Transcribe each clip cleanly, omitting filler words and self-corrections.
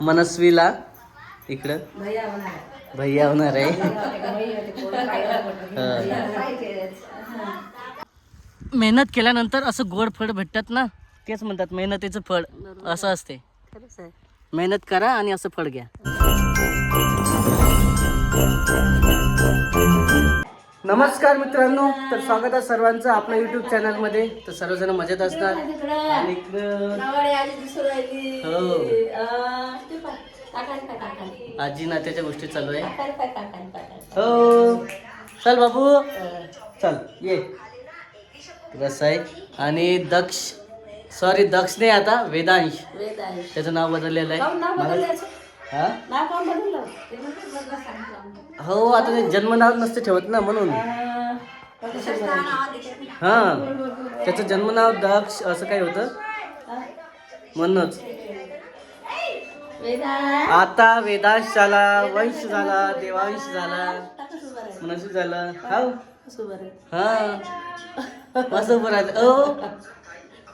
मनस्वीला इकडं भैया होणार आहे. मेहनत केल्यानंतर असं गोड फळ भेटतात ना, तेच म्हणतात मेहनतीचं फळ असं असते. मेहनत करा आणि असं फळ घ्या. नमस्कार मित्रांनो, तर स्वागत आहे सर्वांचं आपल्या युट्यूब चॅनलमध्ये. तर सर्वजण मजेत असतात आणि आजी नात्याच्या गोष्टी चालू आहे. हो चल बाबू चल ये. कसं आहे आणि दक्ष नाही, आता वेदांश त्याचं नाव बदललेलं आहे. हो आता ते जन्म नाव नसते ठेवत ना, म्हणून त्याचं जन्म नाव दक्ष असं काही होतं म्हणूनच. आता वेदांश झाला, वंश झाला, देवांश झाला, मनस्वी झाला. मस्त उभं राहिलं.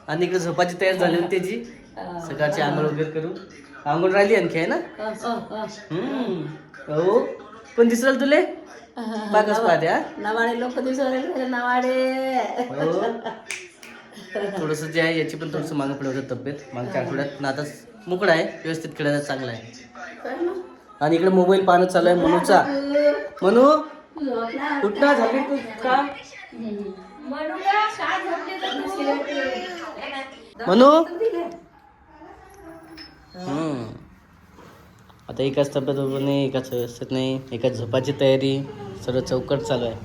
आणि इकडे झोपाची तयारी झाली होती त्याची. सकाळची आंघोळ वगैरे करू. आंघोळ राहिली आणखी आहे ना. हो पण दिसलं तुले पाकच पाहते. नवाडे लोक दिसले नवाडे. थोडस जे आहे याची पण थोडस मागं पुढे होतं तब्येत मागच्या आठवड्यात ना. आता मोकळा आहे, व्यवस्थित खेळायला चांगला आहे. आणि इकडे मोबाईल पाहणं चालू आहे मनूचा. मनू कुठला झाली तू का मनू? आता एकाच तब्येत उभं नाही, एकाच व्यवस्थित नाही, एकाच झोपाची तयारी, सर्व चौकट चालू आहे.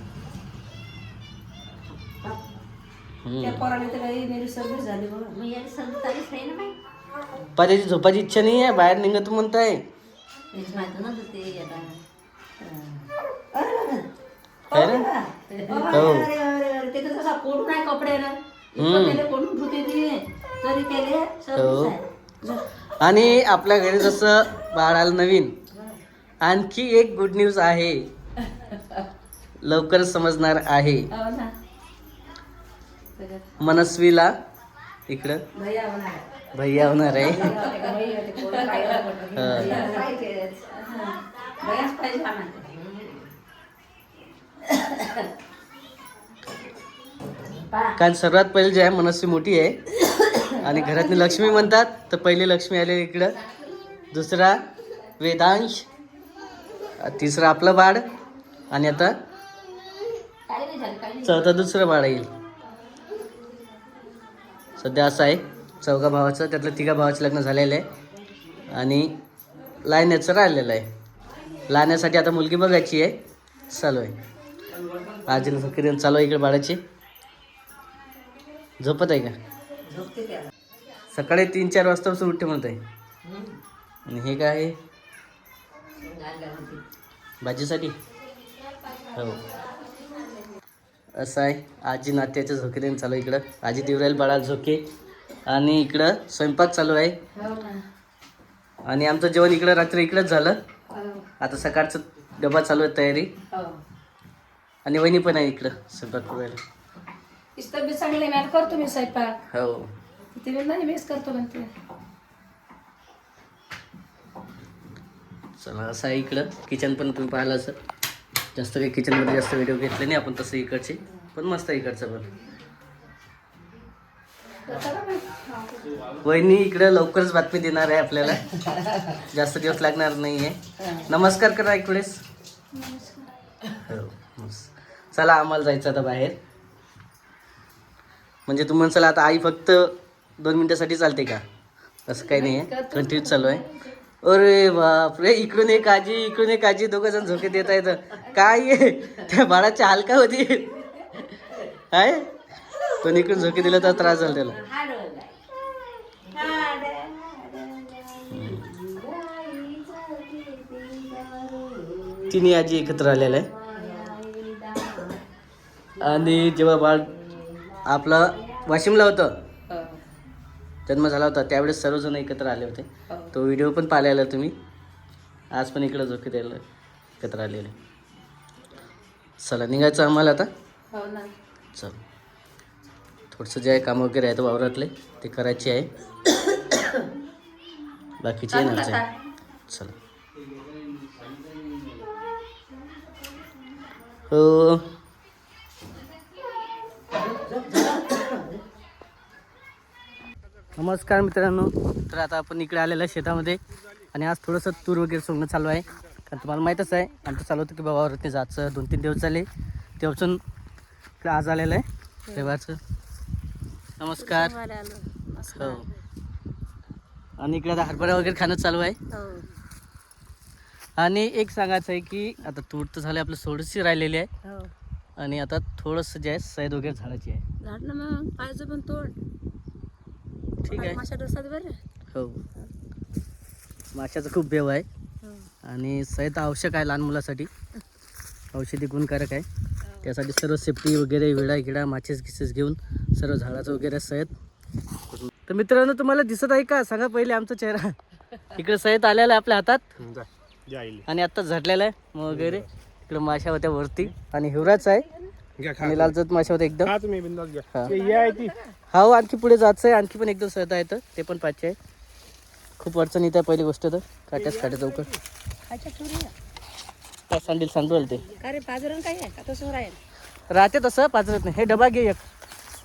त्याची झोपाची इच्छा नाही आहे, बाहेर निघत म्हणताय. आणि आपल्या घरी जसं बाळाला नवीन आणखी एक गुड न्यूज आहे, लवकर समजणार आहे. मनस्वीला इकडं भैया होणार आहे. कारण सर्वात पहिले जे आहे मनस्वी मोठी आहे आणि घरातली लक्ष्मी म्हणतात, तर पहिली लक्ष्मी आले इकडं, दुसरा वेदांश, तिसरा आपलं बाळ आणि आता चौथा दुसरं बाळ येईल. सध्या असं आहे चौघा भावाचं, त्यातलं तिघा भावाचं लग्न झालेलं आहे आणि लायण्याचं राहिलेलं आहे. लायण्यासाठी आता मुलगी बघायची आहे, चालू आहे. आजीला सक्रिय चालू आहे इकडे बाळाची. झोपत आहे का? सकाळी 3-4 वाजतापासून उठते म्हणत आहे. आणि हे काय आहे? भाजीसाठी. हो असं आहे. आजी नात्याच्या झोके देऊन चालू आहे इकडं. आजी देऊ राहील बाळाला झोके आणि इकडं स्वयंपाक चालू आहे. आणि आमचं जेवण इकडं रात्री इकडंच झालं. आता सकाळचं डबा चालू आहे तयारी. आणि वहिनी पण आहे इकडं स्वयंपाक करायला. चांगले मॅट करतो मी स्वयंपाक. हो ते नाही बेस करतो म्हणते. चला असं आहे इकडं. किचन पण तुम्ही पाहिलं असं. जास्त काही किचनमध्ये जास्त व्हिडिओ घेतले नाही आपण तसं इकडचे, पण मस्त आहे इकडचं पण. वहिनी इकडं लवकरच बातमी देणार आहे आपल्याला, जास्त दिवस लागणार नाही आहे. नमस्कार करा इकडेच. हो चला आम्हाला जायचं आता बाहेर. म्हणजे तुम्ही चला आता आई फक्त 2 मिनिटासाठी चालते का? असं काही नाही आहे, कंटिन्यू चालू आहे. अरे बापरे, इकडून एक आजी दोघं जण झोके देत आहेत. काय आहे त्या बाळाची हालका होती आहे. पण इकडून झोके दिलं तर त्रास झाला त्याला. तिन्ही आजी एकत्र आलेल्या आहे. आणि जेव्हा बाळ आपला वाशिमला होतं, जन्म झाला होता, त्यावेळेस सर्वजण एकत्र आले होते. तो व्हिडिओ पण पाहिलेला तुम्ही. आज पण इकडं झोके द्यायला एकत्र आलेले. चला निघायचं आम्हाला आता. चल थोडंसं जे आहे काम वगैरे आहे वावरातले ते करायचे आहे. बाकीचे येणार चला हो. नमस्कार मित्रांनो. तर आता आपण इकडे आलेलं आहे शेतामध्ये आणि आज थोडंसं तूर वगैरे सोंगणं चालू आहे. कारण तुम्हाला माहीतच आहे आमचं चालू होतं की बाबावरती जायचं. 2-3 दिवस झाले तेव्हापासून इकडे आज आलेलं आहे रविवारचं. नमस्कार. हो. आणि इकडे आता हरभरा वगैरे खाणं चालू आहे. आणि एक सांगायचं आहे की आता तूर तर झाले आपलं थोडीशी राहिलेली आहे आणि आता थोडंसं जे आहे सैद वगैरे झाडाची आहे. झाड ना मग पाहिजे पण तोड. ठीक आहे. माशा डोसात बरं. हो. माशाचा खूप बेव आहे आणि सैद आवश्यक आहे लहान मुलासाठी. औषधी गुणकारक आहे. त्यासाठी सर्व सेफ्टी वगैरे विडा गिडा माचेस गिसेस घेऊन सर्व झाडाचं वगैरे सैद. तर मित्रांनो तुम्हाला दिसत आहे का सांगा पहिले आमचा चेहरा. इकडे सैद आलेला आहे आपल्या हातात आणि आत्ताच झटलेला आहे मग वगैरे. इकडे माशा होत्या वरती आणि हिवराच आहे आणि लालचत माशा होत्या एकदम. हा आणखी पुढे जायचं आहे. आणखी पण एकदम सहता येतं ते पण पाचशे आहे. खूप अडचण येत आहे पहिली गोष्ट तर काट्याच काट्या चौकट काय सांगेल सांगतो ते अरे पाजरण काय आहे का तसं राहील. राहते तसं पाजरत नाही. हे डबा घे एक.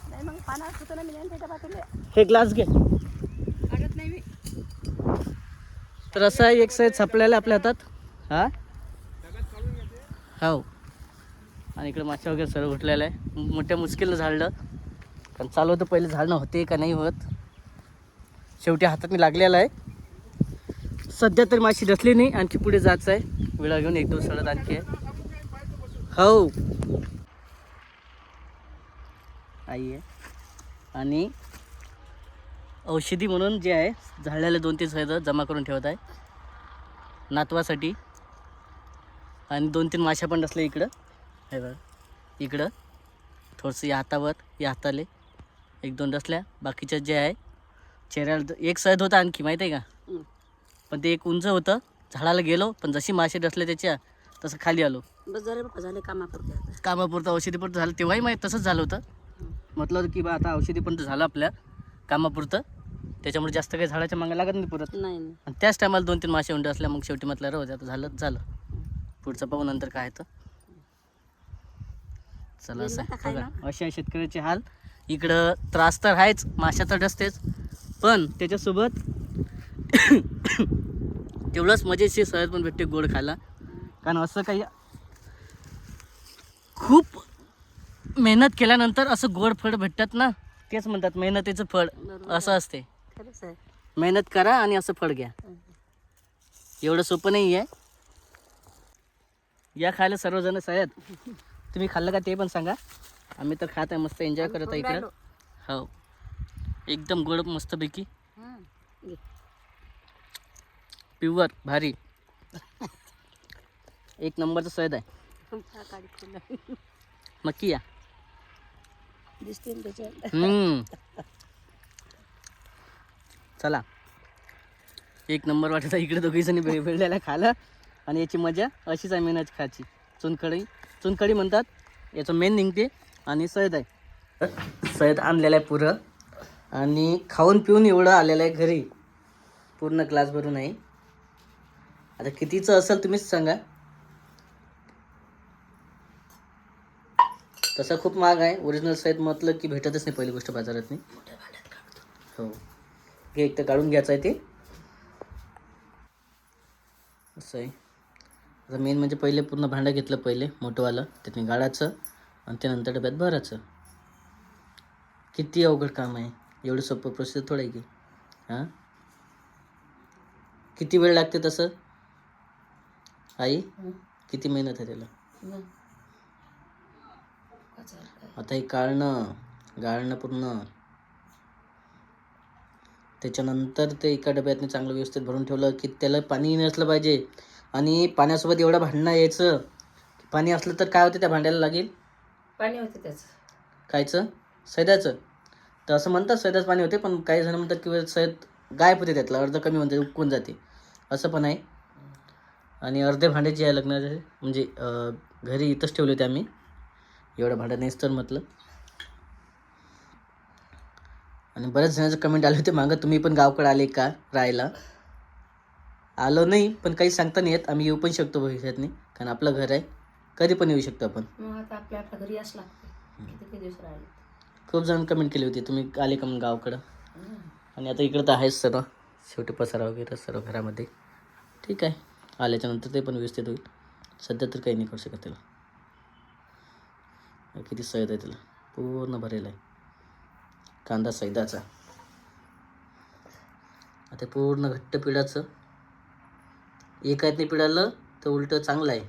नाही मग पाण्यात होतं ना मी नाही त्याच्या पाठवले हे ग्लास घे. काढत नाही मी. तर असं आहे एक साईज सापडलेला आपल्या हातात. हा हो. आणि इकडे माशा वगैरे सर्व उठलेलं आहे. मोठ्या मुश्किलनं झाडलं कारण चालू होतं पहिले झाडणं होते का नाही होत. शेवटी हातात लागलेला आहे. सध्या तरी माशी डसली नाही. आणखी पुढे जायचं आहे विळा घेऊन 1-2 सडत आणखी आहे. हो आई आहे. आणि औषधी म्हणून जे आहे झाडलेले 2-3 सैद जमा करून ठेवत आहे नातवासाठी. आणि 2-3 माशा पण डसले इकडं. हे बघा इकडं थोडंसं या हातावर या हाताले 1-2 डसल्या. बाकीच्या जे आहे चेहऱ्याला एक सैद होता आणखी माहीत आहे का. पण ते एक उंच होतं झाडाला गेलो पण जशी मासे डसले त्याच्या तसं खाली आलो. बस जरा बाबा झाले कामापुरते. कामापुरतं औषधीपुरतं झालं तेव्हाही माहीत तसंच झालं होतं. म्हटलं होतं की बा आता औषधी पण झालं आपल्या कामापुरतं त्याच्यामुळे जास्त काही झाडाच्या मागे लागत नाही पुरत. नाही आणि त्याच टायमाला 2-3 मासे उंडे असल्या मग शेवटी म्हटलं राहू दे आता झालं पुढचं पाहू नंतर काय तर. चला असं बघा अशा शेतकऱ्याचे हाल. इकडं त्रास तर आहेच माशाचा डसतेच पण त्याच्यासोबत तेवढंच मजेशीर सहज पण भेटते गोड खायला. कारण असं काही खूप मेहनत केल्यानंतर असं गोड फळ भेटतात ना तेच म्हणतात मेहनतीचं फळ असं असते. खरंच आहे. मेहनत करा आणि असं फळ घ्या. एवढं सोपं नाही आहे. या खायला सर्वजण सयद. तुम्ही खाल्लं का ते पण सांगा. आम्ही तर खात आहे मस्त एन्जॉय करत आहे इकडं. हो एकदम गोड मस्तपैकी प्युअर भारी एक नंबरचं सयद आहे. नक्की या. दिसतील त्याच्यात. चला एक नंबर वाटत आहे. इकडे दोघीजणी भेटलेल्या खायला आणि याची मजा अशीच आहे मेहनत खायची. चुनखडी म्हणतात याचं मेन निघते. आणि सयद आहे सयद आणलेलं आहे पुरं आणि खाऊन पिऊन एवढं आलेलं आहे घरी पूर्ण ग्लास भरून आहे. आता कितीचं असेल तुम्हीच सांगा. तसा खूप महाग आहे. ओरिजिनल सयद म्हटलं की भेटतच नाही पहिली गोष्ट बाजारात नाही. हो हे एक तर काढून घ्यायचं आहे ते असं आहे. आता मेन म्हणजे पहिले पूर्ण भांडं घेतलं पहिले मोठंवालं त्यातनी गाळाचं आणि त्यानंतर डब्यात भरायचं. किती अवघड काम आहे. एवढं सोपं प्रोसेस थोडं आहे की. हां किती वेळ लागते तसं आई किती मेहनत आहे त्याला. आता हे गाळणं पूर्ण त्याच्यानंतर ते एका डब्यातनी चांगलं व्यवस्थित भरून ठेवलं की त्याला पाणी नसलं पाहिजे. आणि पाण्यासोबत एवढं भांडणं यायचं. पाणी असलं तर काय होते त्या भांड्याला लागेल पाणी होते त्याचं कायचं सैदाचं. तर असं म्हणतात सैदाचं पाणी होते पण काही जण म्हणतात की सैद गायब होते त्यातलं अर्ध कमी म्हणते उकळून जाते असं पण आहे. आणि अर्धे भांडे जे आहे लग्नाचे म्हणजे घरी इथंच ठेवले होते आम्ही. एवढं भांडं नाहीच तर म्हटलं. आणि बऱ्याच जणांचं कमेंट आले होते मागं तुम्ही पण गावकडे आले का राहायला. आलो नाही पण काही सांगता नाही येत, आम्ही येऊ पण शकतो भविष्यात नाही, कारण आपलं घर आहे, कधी पण येऊ शकतो आपण. मग आता आपल्या घरी असं लागतं किती दिवस राहिले. खूप जण कमेंट केली होती तुम्ही आले का मग गावाकडं. आणि आता इकडं तर आहेच सर्व, शेवटी पसारा वगैरे सर्व घरामध्ये. ठीक आहे, आल्याच्यानंतर ते पण व्यवस्थित होईल. सध्या तर काही नाही करू शकत त्याला. किती सैद आहे त्याला, पूर्ण भरेला आहे कांदा सैदाचा. आता पूर्ण घट्ट पिळाचं, एकात नाही पिळालं तर उलटं चांगलं आहे,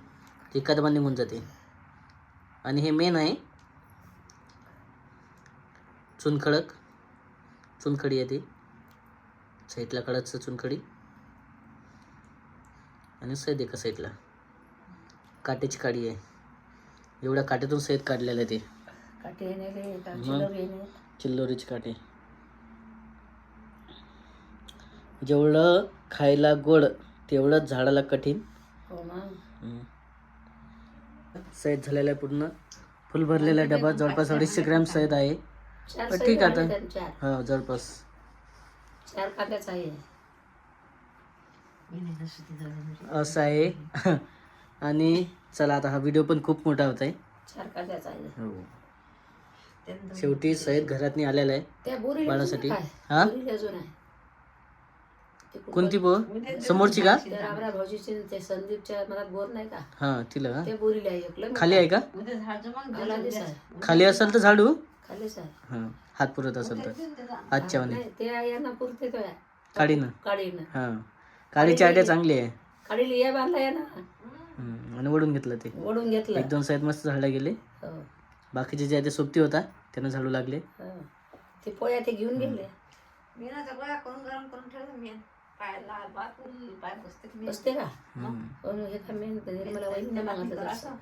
एकात पण निघून जाते. आणि हे मेन आहे चुनखडी आहे ती साईडला, कडकचं चुनखडी. आणि सैद एका साईडला काट्याची काडी आहे, एवढ्या काट्यातून सैद काढलेलं आहे ते. काटे चिल्लोरीची काटे. जेवढं खायला गोड तेवढंच झाडाला कठीण. हो ना. सैद झालेला आहे पूर्ण, फुल भरलेला डबा. जवळपास 250 ग्रॅम सैद आहे. पण ठीक आहे आता, हा जवळपास 4 कांद्याच आहे. असं आहे. आणि चला आता हा व्हिडिओ पण खूप मोठा होत आहे. 4 कांद्याच आहे. हो, शेवटी सैद घरात नाही आलेला आहे त्या बोरीला बाळासाठी. हा अजून आहे. कोणती बोर? समोरची का? त्या रामराव भाऊजीचे ते संदीपच्या मनात बोर नाही का, हा तिला का? ते बोरीला आहे. एकलं खाली आहे का? खाली असेल तर झाडू, खालीच आहे. हा हात पुरत असेल तर आजच्या वाणी नाही, ते यांना पुरते तो काढीनं. काढीनं. हा, काडीची आयडिया चांगली आहे. काढीला या बांधला या ना. आणि ओढून घेतलं ते, ओढून घेतलं. 1-2 साईड मस्त झाडला गेले. हो. बाकीचे जे आहे ते सोबती होता त्यांना झाडू लागले. हो. ते पोळ्या ते घेऊन गेले. बसते का? हे का मेन मला वहिनीने मागितलं.